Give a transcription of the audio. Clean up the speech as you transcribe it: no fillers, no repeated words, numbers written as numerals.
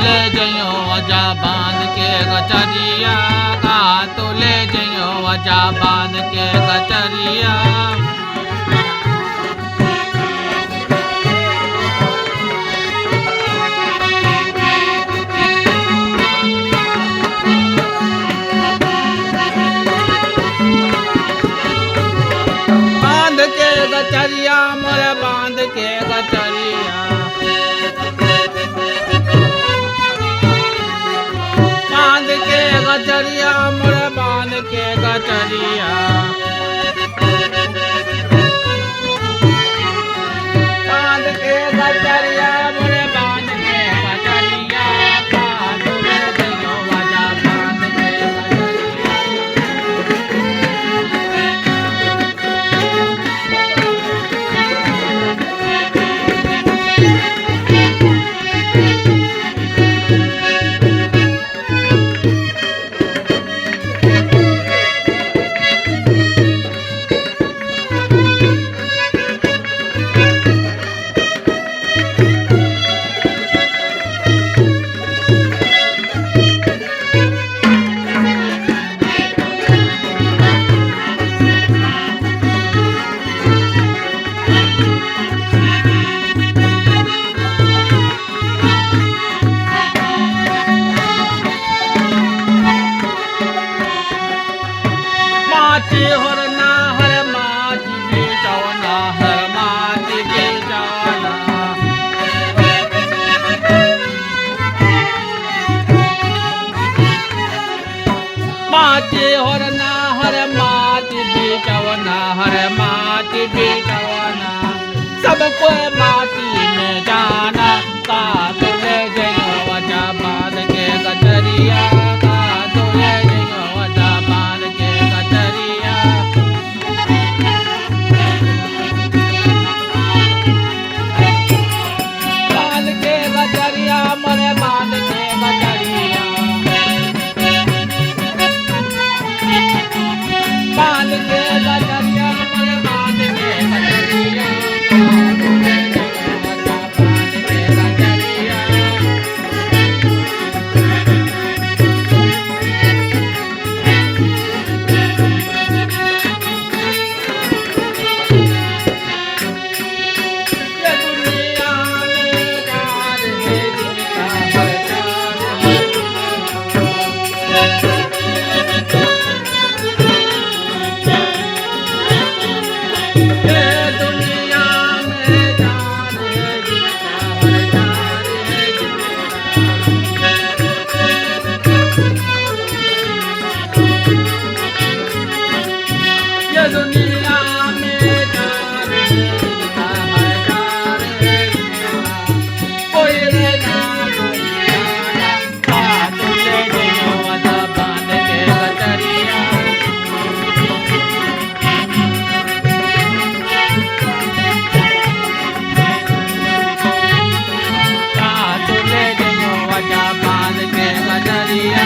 ले जइयो अजा बांध के गचरिया कहाँ तो ले जइयो अजा बांध के गचरिया गचरिया मोरे बांध के गचरिया बांध के गचरिया मोरे बांध के गचरिया बांध के गचरिया मोरे बांध के गचरिया कहाँ तो ले जइयो अजा बांध के हर ना हर माची बेचवना हर माची बेचवना माची हर ना हर माची बेचवना हर माची बेचवना सबको माटी में जाना का तो ले जइयो अजा बांध के गचरिया का तो ले जइयो अजा बांध के गचरिया बांध के गचरिया मोरे बांध के गचरिया बांध के गचरिया मोरे बांध के गचरिया दुनिया में जान जिनका है जान कोई रे नाम जाना कहाँ तो ले जइयो अजा बांध के गचरिया कहाँ तो ले जइयो अजा बांध के गचरिया